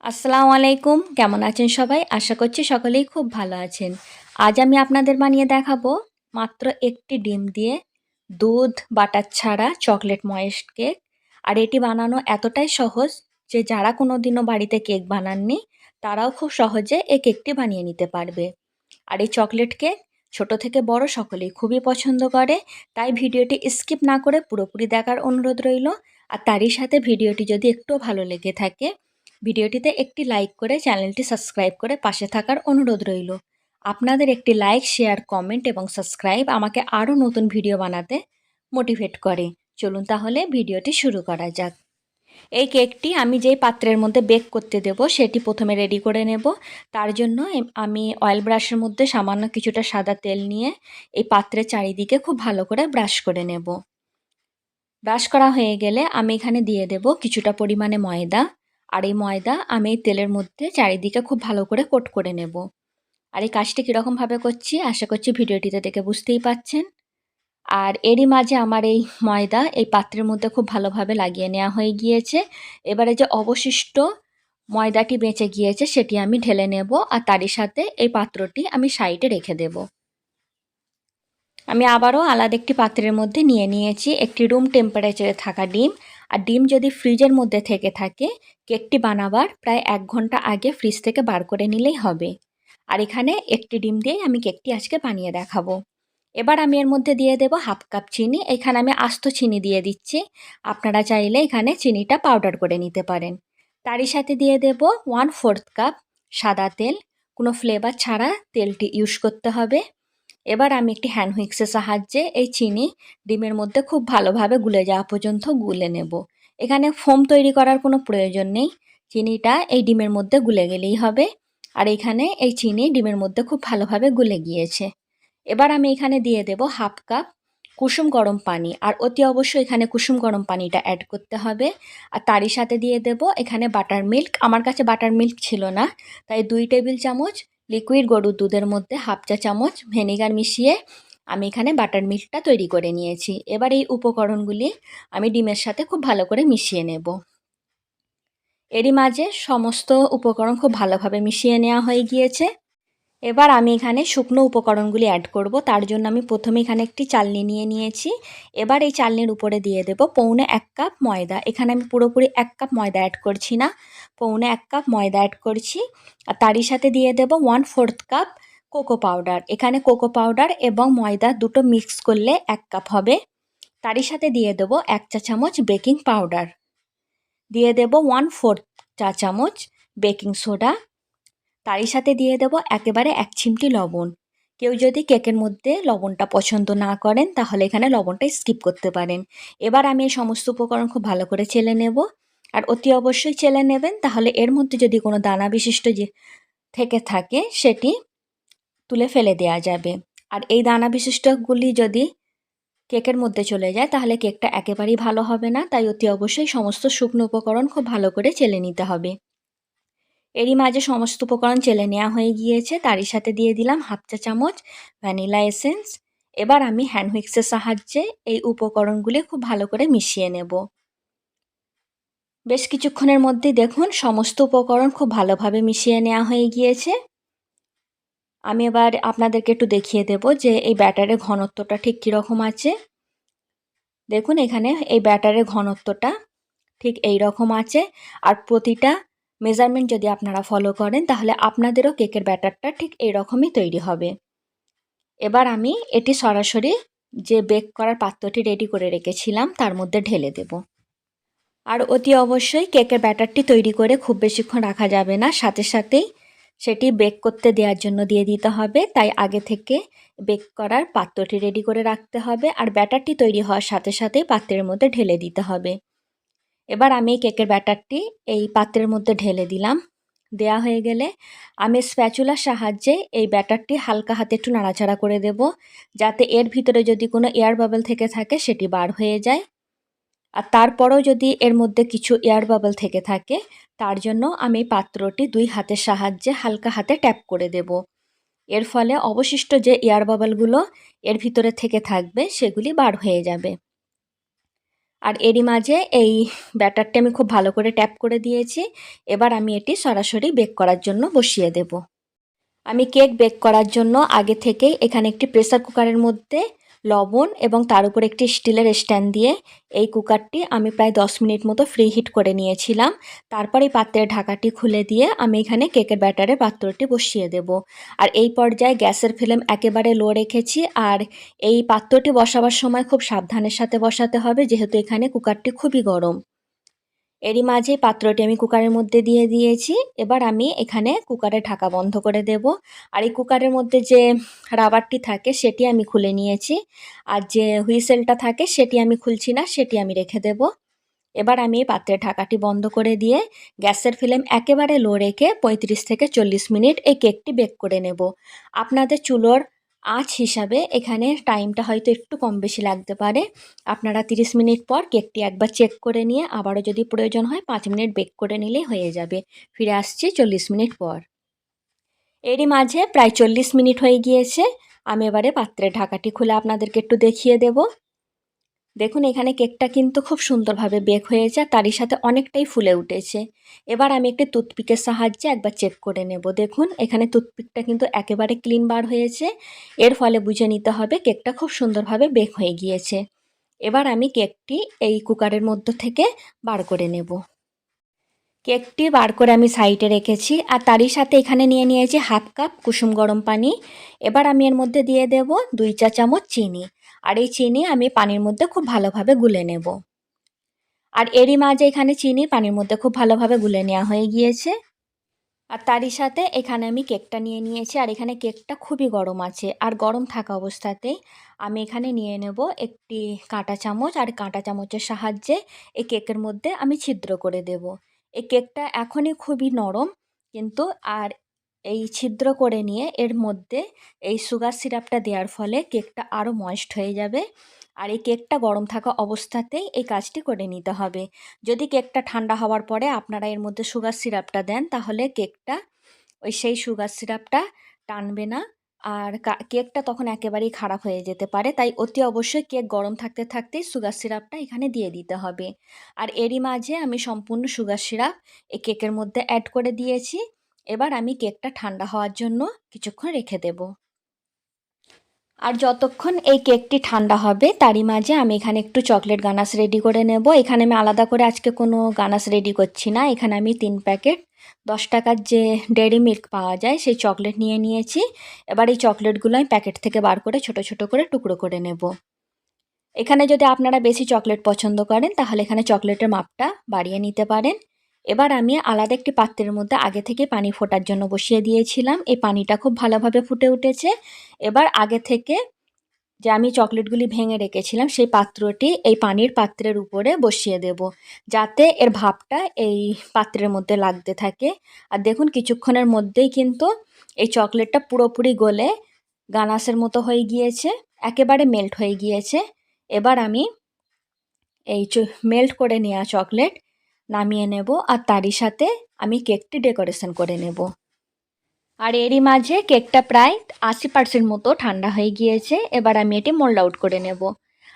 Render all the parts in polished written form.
আসসালামু আলাইকুম। কেমন আছেন সবাই? আশা করছি সকলেই খুব ভালো আছেন। আজ আমি আপনাদের বানিয়ে দেখাবো মাত্র একটি ডিম দিয়ে দুধ, বাটার ছাড়া চকলেট ময়েস্ট কেক। আর এটি বানানো এতটাই সহজ যে যারা কোনোদিনও বাড়িতে কেক বানাননি তারাও খুব সহজে এই কেকটি বানিয়ে নিতে পারবে। আর এই চকলেট কেক ছোট থেকে বড় সকলেই খুবই পছন্দ করে। তাই ভিডিওটি স্কিপ না করে পুরোপুরি দেখার অনুরোধ রইল। আর তারই সাথে ভিডিওটি যদি একটুও ভালো লেগে থাকে ভিডিওটিতে একটি লাইক করে চ্যানেলটি সাবস্ক্রাইব করে পাশে থাকার অনুরোধ রইল। আপনাদের একটি লাইক, শেয়ার, কমেন্ট এবং সাবস্ক্রাইব আমাকে আরও নতুন ভিডিও বানাতে মোটিভেট করে। চলুন তাহলে ভিডিওটি শুরু করা যাক। এই কেকটি আমি যেই পাত্রের মধ্যে বেক করতে দেব সেটি প্রথমে রেডি করে নেব। তার জন্য আমি অয়েল ব্রাশের মধ্যে সামান্য কিছুটা সাদা তেল নিয়ে এই পাত্রের চারিদিকে খুব ভালো করে ব্রাশ করে নেব। ব্রাশ করা হয়ে গেলে আমি এখানে দিয়ে দেব কিছুটা পরিমাণে ময়দা। আর এই ময়দা আমি এই তেলের মধ্যে চারিদিকে খুব ভালো করে কোট করে নেব। আর এই কাজটি কীরকমভাবে করছি আশা করছি ভিডিওটিতে দেখে বুঝতেই পাচ্ছেন। আর এরই মাঝে আমার এই ময়দা এই পাত্রের মধ্যে খুব ভালোভাবে লাগিয়ে নেওয়া হয়ে গিয়েছে। এবারে যে অবশিষ্ট ময়দাটি বেঁচে গিয়েছে সেটি আমি ঢেলে নেব, আর তারই সাথে এই পাত্রটি আমি সাইডে রেখে দেব। আমি আবারও আলাদা একটি পাত্রের মধ্যে নিয়ে নিয়েছি একটি রুম টেম্পারেচারে থাকা ডিম। আর ডিম যদি ফ্রিজের মধ্যে থেকে থাকে কেকটি বানাবার প্রায় 1 ঘন্টা আগে ফ্রিজ থেকে বার করে নিলেই হবে। আর এখানে একটি ডিম দিয়েই আমি কেকটি আজকে বানিয়ে দেখাবো। এবার আমি এর মধ্যে দিয়ে দেব হাফ কাপ চিনি। এখানে আমি আস্ত চিনি দিয়ে দিচ্ছি, আপনারা চাইলে এখানে চিনিটা পাউডার করে নিতে পারেন। তারই সাথে দিয়ে দেব 1/4 কাপ সাদা তেল। কোনো ফ্লেভার ছাড়া তেলটি ইউজ করতে হবে। এবার আমি একটি হ্যান্ড হুইক্সের সাহায্যে এই চিনি ডিমের মধ্যে খুব ভালোভাবে গুলে যাওয়া পর্যন্ত গুলে নেব। এখানে ফোম তৈরি করার কোনো প্রয়োজন নেই, চিনিটা এই ডিমের মধ্যে গুলে গেলেই হবে। আর এখানে এই চিনি ডিমের মধ্যে খুব ভালোভাবে গুলে গিয়েছে। এবার আমি এখানে দিয়ে দেব হাফ কাপ কুসুম গরম পানি। আর অতি অবশ্যই এখানে কুসুম গরম পানিটা অ্যাড করতে হবে। আর তারই সাথে দিয়ে দেব এখানে বাটার মিল্ক। আমার কাছে বাটার মিল্ক ছিল না, তাই 2 টেবিল চামচ লিকুইড গরুর দুধের মধ্যে হাফ চা চামচ ভিনেগার মিশিয়ে আমি এখানে বাটার মিল্কটা তৈরি করে নিয়েছি। এবার এই উপকরণগুলি আমি ডিমের সাথে খুব ভালো করে মিশিয়ে নেব। এরই মাঝে সমস্ত উপকরণ খুব ভালোভাবে মিশিয়ে নেওয়া হয়ে গিয়েছে। এবার আমি এখানে শুকনো উপকরণগুলি অ্যাড করব। তার জন্য আমি প্রথমে এখানে একটি চালনি নিয়ে নিয়েছি। এবার এই চালনির উপরে দিয়ে দেব 1.25 কাপ ময়দা। এখানে আমি পুরোপুরি 1 কাপ ময়দা অ্যাড করছি না, 1.25 কাপ ময়দা অ্যাড করছি। আর তারই সাথে দিয়ে দেব 1/4 কাপ কোকো পাউডার। এখানে কোকো পাউডার এবং ময়দা দুটো মিক্স করলে 1 কাপ হবে। তারই সাথে দিয়ে দেব 1 চা চামচ বেকিং পাউডার, দিয়ে দেব 1/4 চা চামচ বেকিং সোডা। তারই সাথে দিয়ে দেব একেবারে 1 চিমটি লবণ। কেউ যদি কেকের মধ্যে লবণটা পছন্দ না করেন তাহলে এখানে লবণটা স্কিপ করতে পারেন। এবার আমি এই সমস্ত উপকরণ খুব ভালো করে চেলে নেব। আর অতি অবশ্যই চেলে নেবেন, তাহলে এর মধ্যে যদি কোনো দানা বিশিষ্ট যে থেকে থাকে সেটি তুলে ফেলে দেওয়া যাবে। আর এই দানা বিশিষ্টগুলি যদি কেকের মধ্যে চলে যায় তাহলে কেকটা একেবারেই ভালো হবে না। তাই অতি অবশ্যই সমস্ত শুকনো উপকরণ খুব ভালো করে চেলে নিতে হবে। এরই মাঝে সমস্ত উপকরণ চেলে নেওয়া হয়ে গিয়েছে। তারই সাথে দিয়ে দিলাম হাফ চা চামচ ভ্যানিলা এসেন্স। এবার আমি হ্যান্ড হুইক্সের সাহায্যে এই উপকরণগুলি খুব ভালো করে মিশিয়ে নেব। বেশ কিছুক্ষণের মধ্যেই দেখুন সমস্ত উপকরণ খুব ভালোভাবে মিশিয়ে নেওয়া হয়ে গিয়েছে। আমি এবার আপনাদেরকে একটু দেখিয়ে দেব যে এই ব্যাটারের ঘনত্বটা ঠিক কীরকম আছে। দেখুন এখানে এই ব্যাটারের ঘনত্বটা ঠিক এই রকম আছে। আর প্রতিটা মেজারমেন্ট যদি আপনারা ফলো করেন তাহলে আপনাদেরও কেকের ব্যাটারটা ঠিক এই রকমই তৈরি হবে। এবার আমি এটি সরাসরি যে বেক করার পাত্রটি রেডি করে রেখেছিলাম তার মধ্যে ঢেলে দেব। আর অতি অবশ্যই কেকের ব্যাটারটি তৈরি করে খুব বেশিক্ষণ রাখা যাবে না, সাথে সাথেই সেটি বেক করতে দেওয়ার জন্য দিয়ে দিতে হবে। তাই আগে থেকে বেক করার পাত্রটি রেডি করে রাখতে হবে। আর ব্যাটারটি তৈরি হওয়ার সাথে সাথেই পাত্রের মধ্যে ঢেলে দিতে হবে। এবার আমি কেকের ব্যাটারটি এই পাত্রের মধ্যে ঢেলে দিলাম। দেয়া হয়ে গেলে আমি স্প্যাচুলার সাহায্যে এই ব্যাটারটি হালকা হাতে একটু নাড়াচাড়া করে দেব, যাতে এর ভিতরে যদি কোনো এয়ার বাবল থেকে থাকে সেটি বার হয়ে যায়। আর তারপরেও যদি এর মধ্যে কিছু এয়ার বাবল থেকে থাকে তার জন্য আমি পাত্রটি 2 হাতের সাহায্যে হালকা হাতে ট্যাপ করে দেব। এর ফলে অবশিষ্ট যে এয়ার বাবলগুলো এর ভিতরে থেকে থাকবে সেগুলি বার হয়ে যাবে। আর এরই মাঝে এই ব্যাটারটা আমি খুব ভালো করে ট্যাপ করে দিয়েছি। এবার আমি এটি সরাসরি বেক করার জন্য বসিয়ে দেব। আমি কেক বেক করার জন্য আগে থেকেই এখানে একটি প্রেসার কুকারের মধ্যে লবণ এবং তার উপর একটি স্টিলের স্ট্যান্ড দিয়ে এই কুকারটি আমি প্রায় 10 মিনিট মতো ফ্রি হিট করে নিয়েছিলাম। তারপর এই পাত্রের ঢাকাটি খুলে দিয়ে আমি এখানে কেকের ব্যাটারের পাত্রটি বসিয়ে দেব। আর এই পর্যায়ে গ্যাসের ফ্লেম একেবারে লো রেখেছি। আর এই পাত্রটি বসাবার সময় খুব সাবধানের সাথে বসাতে হবে, যেহেতু এখানে কুকারটি খুবই গরম। এরই মাঝে পাত্রটি আমি কুকারের মধ্যে দিয়ে দিয়েছি। এবার আমি এখানে কুকারের ঢাকা বন্ধ করে দেব। আর এই কুকারের মধ্যে যে রাবারটি থাকে সেটি আমি খুলে নিয়েছি। আর যে হুইসেলটা থাকে সেটি আমি খুলছি না, সেটি আমি রেখে দেব। এবার আমি এই পাত্রের ঢাকাটি বন্ধ করে দিয়ে গ্যাসের ফ্লেম একেবারে লো রেখে 35 থেকে 40 মিনিট এই কেকটি বেক করে নেব। আপনাদের চুলোর আঁচ হিসাবে এখানে টাইমটা হয়তো একটু কম বেশি লাগতে পারে। আপনারা 30 মিনিট পর কেকটি একবার চেক করে নিয়ে আবারও যদি প্রয়োজন হয় 5 মিনিট বেক করে নিলেই হয়ে যাবে। ফিরে আসছি 40 মিনিট পর। এরই মাঝে প্রায় 40 মিনিট হয়ে গিয়েছে। আমি এবারে পাত্রের ঢাকাটি খুলে আপনাদেরকে একটু দেখিয়ে দেব। দেখুন এখানে কেকটা কিন্তু খুব সুন্দরভাবে বেক হয়েছে, তারই সাথে অনেকটাই ফুলে উঠেছে। এবার আমি একটি টুথপিকের সাহায্যে একবার চেক করে নেব। দেখুন এখানে টুথপিকটা কিন্তু একেবারে ক্লিন বার হয়েছে। এর ফলে বুঝে নিতে হবে কেকটা খুব সুন্দরভাবে বেক হয়ে গিয়েছে। এবার আমি কেকটি এই কুকারের মধ্যে থেকে বার করে নেব। কেকটি বার করে আমি সাইডে রেখেছি। আর তারই সাথে এখানে নিয়ে নিয়েছি হাফ কাপ কুসুম গরম পানি। এবার আমি এর মধ্যে দিয়ে দেব 2 চা চামচ চিনি। আর এই চিনি আমি পানির মধ্যে খুব ভালোভাবে গুলে নেব। আর এরই মাঝে এখানে চিনি পানির মধ্যে খুব ভালোভাবে গুলে নেওয়া হয়ে গিয়েছে। আর তারই সাথে এখানে আমি কেকটা নিয়ে নিয়েছি। আর এখানে কেকটা খুবই গরম আছে। আর গরম থাকা অবস্থাতেই আমি এখানে নিয়ে নেব একটি কাঁটা চামচ। আর কাঁটা চামচের সাহায্যে এই কেকের মধ্যে আমি ছিদ্র করে দেব। এই কেকটা এখনই খুবই নরম, কিন্তু আর এই ছিদ্র করে নিয়ে এর মধ্যে এই সুগার সিরাপটা দেওয়ার ফলে কেকটা আরও ময়েস্ট হয়ে যাবে। আর এই কেকটা গরম থাকা অবস্থাতেই এই কাজটি করে নিতে হবে। যদি কেকটা ঠান্ডা হওয়ার পরে আপনারা এর মধ্যে সুগার সিরাপটা দেন, তাহলে কেকটা সেই সুগার সিরাপটা টানবে না। আর কেকটা তখন একেবারেই খারাপ হয়ে যেতে পারে। তাই অতি অবশ্যই কেক গরম থাকতে থাকতেই সুগার সিরাপটা এখানে দিয়ে দিতে হবে। আর এরই মাঝে আমি সম্পূর্ণ সুগার সিরাপ এই কেকের মধ্যে অ্যাড করে দিয়েছি। এবার আমি কেকটা ঠান্ডা হওয়ার জন্য কিছুক্ষণ রেখে দেব। আর যতক্ষণ এই কেকটি ঠান্ডা হবে তারই মাঝে আমি এখানে একটু চকলেট গানাশ রেডি করে নেব। এখানে আমি আলাদা করে আজকে কোনো গানাশ রেডি করছি না। এখানে আমি 3 প্যাকেট 10 টাকার যে ডেয়ারি মিল্ক পাওয়া যায় সেই চকলেট নিয়ে নিয়েছি। এবার এই চকলেটগুলো আমি প্যাকেট থেকে বার করে ছোট ছোট করে টুকরো করে নেব। এখানে যদি আপনারা বেশি চকলেট পছন্দ করেন তাহলে এখানে চকলেটের মাপটা বাড়িয়ে নিতে পারেন। এবার আমি আলাদা একটি পাত্রের মধ্যে আগে থেকে পানি ফোটার জন্য বসিয়ে দিয়েছিলাম। এই পানিটা খুব ভালোভাবে ফুটে উঠেছে। এবার আগে থেকে যে আমি চকলেটগুলি ভেঙে রেখেছিলাম সেই পাত্রটি এই পানির পাত্রের উপরে বসিয়ে দেব, যাতে এর ভাপটা এই পাত্রের মধ্যে লাগতে থাকে। আর দেখুন কিছুক্ষণের মধ্যেই কিন্তু এই চকলেটটা পুরোপুরি গলে গানাশের মতো হয়ে গিয়েছে, একেবারে মেল্ট হয়ে গিয়েছে। এবার আমি এই মেল্ট করে নেওয়া চকলেট নামিয়ে নেব। আর তারই সাথে আমি কেকটি ডেকোরেশন করে নেব। আর এরই মাঝে কেকটা প্রায় 80% মতো ঠান্ডা হয়ে গিয়েছে। এবার আমি এটি মোল্ড আউট করে নেব।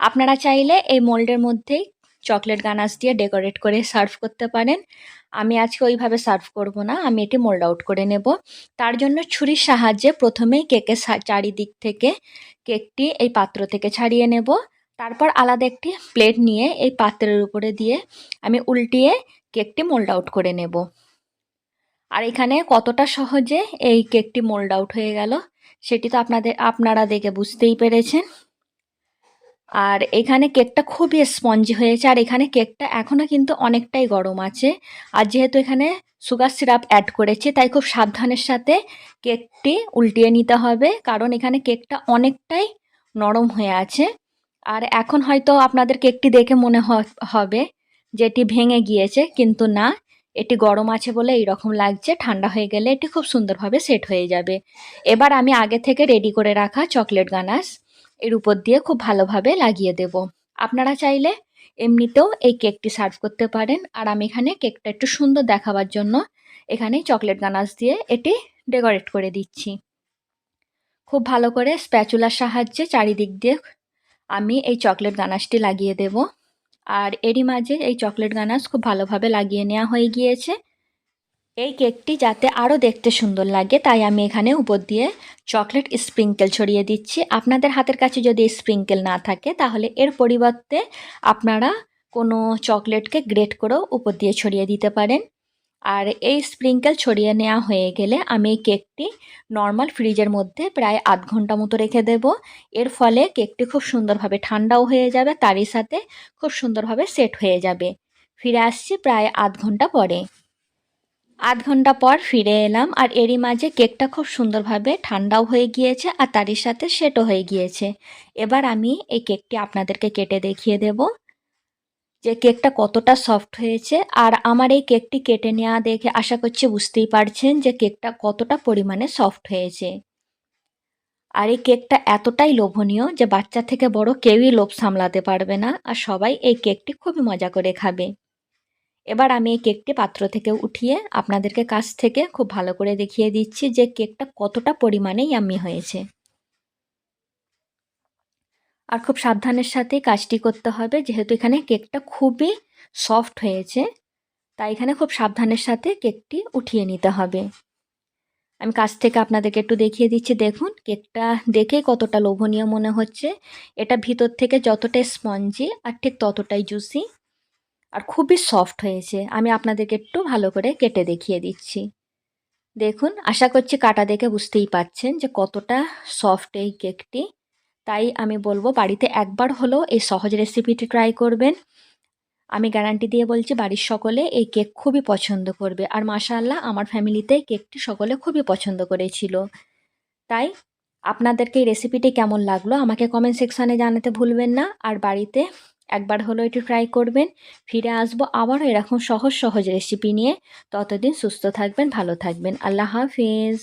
আপনারা চাইলে এই মোল্ডের মধ্যেই চকলেট গানাশ দিয়ে ডেকোরেট করে সার্ভ করতে পারেন। আমি আজকে ওইভাবে সার্ভ করব না, আমি এটি মোল্ড আউট করে নেব। তার জন্য ছুরির সাহায্যে প্রথমেই কেকের চারিদিক থেকে কেকটি এই পাত্র থেকে ছাড়িয়ে নেব। তারপর আলাদা একটি প্লেট নিয়ে এই পাত্রের উপরে দিয়ে আমি উল্টিয়ে কেকটি মোল্ড আউট করে নেব। আর এখানে কতটা সহজে এই কেকটি মোল্ড আউট হয়ে গেল সেটি তো আপনারা দেখে বুঝতেই পেরেছেন। আর এখানে কেকটা খুবই স্পঞ্জি হয়েছে। আর এখানে কেকটা এখনও কিন্তু অনেকটাই গরম আছে। আর যেহেতু এখানে সুগার সিরাপ অ্যাড করেছি তাই খুব সাবধানের সাথে কেকটি উল্টিয়ে নিতে হবে, কারণ এখানে কেকটা অনেকটাই নরম হয়ে আছে। আর এখন হয়তো আপনাদের কেকটি দেখে মনে হবে যে এটি ভেঙে গিয়েছে, কিন্তু না, এটি গরম আছে বলে এইরকম লাগছে। ঠান্ডা হয়ে গেলে এটি খুব সুন্দরভাবে সেট হয়ে যাবে। এবার আমি আগে থেকে রেডি করে রাখা চকলেট গানাশ এর উপর দিয়ে খুব ভালোভাবে লাগিয়ে দেব। আপনারা চাইলে এমনিতেও এই কেকটি সার্ভ করতে পারেন। আর আমি এখানে কেকটা একটু সুন্দর দেখাবার জন্য এখানে চকলেট গানাশ দিয়ে এটি ডেকোরেট করে দিচ্ছি। খুব ভালো করে স্প্যাচুলার সাহায্যে চারিদিক দিয়ে আমি এই চকলেট গানাশটি লাগিয়ে দেব। আর এরই মাঝে এই চকলেট গানাশ খুব ভালোভাবে লাগিয়ে নেওয়া হয়ে গিয়েছে। এই কেকটি যাতে আরও দেখতে সুন্দর লাগে তাই আমি এখানে উপর দিয়ে চকলেট স্প্রিঙ্কেল ছড়িয়ে দিচ্ছি। আপনাদের হাতের কাছে যদি স্প্রিঙ্কেল না থাকে তাহলে এর পরিবর্তে আপনারা কোনো চকলেটকে গ্রেট করেও উপর দিয়ে ছড়িয়ে দিতে পারেন। আর এই স্প্রিঙ্কেল ছড়িয়ে নেওয়া হয়ে গেলে আমি এই কেকটি নর্মাল ফ্রিজের মধ্যে প্রায় আধ ঘন্টা মতো রেখে দেব। এর ফলে কেকটি খুব সুন্দরভাবে ঠান্ডাও হয়ে যাবে, তারই সাথে খুব সুন্দরভাবে সেট হয়ে যাবে। ফিরে আসছি প্রায় আধ ঘন্টা পরে। আধ ঘন্টা পর ফিরে এলাম আর এরই মাঝে কেকটা খুব সুন্দরভাবে ঠান্ডাও হয়ে গিয়েছে আর তারই সাথে সেটও হয়ে গিয়েছে। এবার আমি এই কেকটি আপনাদেরকে কেটে দেখিয়ে দেব যে কেকটা কতটা সফট হয়েছে। আর আমার এই কেকটি কেটে নেওয়া দেখে আশা করছি বুঝতেই পারছেন যে কেকটা কতটা পরিমাণে সফট হয়েছে। আর এই কেকটা এতটাই লোভনীয় যে বাচ্চা থেকে বড় কেউই লোভ সামলাতে পারবে না আর সবাই এই কেকটি খুবই মজা করে খাবে। এবার আমি এই কেকটি পাত্র থেকে উঠিয়ে আপনাদেরকে কাছ থেকে খুব ভালো করে দেখিয়ে দিচ্ছি যে কেকটা কতটা পরিমাণে ইয়াম্মি হয়েছে। আর খুব সাবধানের সাথে কাজটি করতে হবে যেহেতু এখানে কেকটা খুবই সফট হয়েছে, তাই এখানে খুব সাবধানের সাথে কেকটি উঠিয়ে নিতে হবে। আমি কাছ থেকে আপনাদেরকে একটু দেখিয়ে দিচ্ছি, দেখুন কেকটা দেখেই কতটা লোভনীয় মনে হচ্ছে। এটা ভিতর থেকে যতটা স্পঞ্জি আর ঠিক ততটাই জুসি আর খুবই সফট হয়েছে। আমি আপনাদেরকে একটু ভালো করে কেটে দেখিয়ে দিচ্ছি। দেখুন, আশা করছি কাটা দেখে বুঝতেই পাচ্ছেন যে কতটা সফট এই কেকটি। তাই আমি বলবো বাড়িতে একবার হলেও এই সহজ রেসিপিটি ট্রাই করবেন। আমি গ্যারান্টি দিয়ে বলছি বাড়ির সকলে এই কেক খুবই পছন্দ করবে। আর মাশাআল্লাহ আমার ফ্যামিলিতে কেকটি সকলে খুবই পছন্দ করেছিল। তাই আপনাদেরকে এই রেসিপিটি কেমন লাগলো আমাকে কমেন্ট সেকশানে জানাতে ভুলবেন না। আর বাড়িতে একবার হলেও এটি ট্রাই করবেন। ফিরে আসবো আবারও এরকম সহজ সহজ রেসিপি নিয়ে। ততদিন সুস্থ থাকবেন, ভালো থাকবেন। আল্লাহ হাফিজ।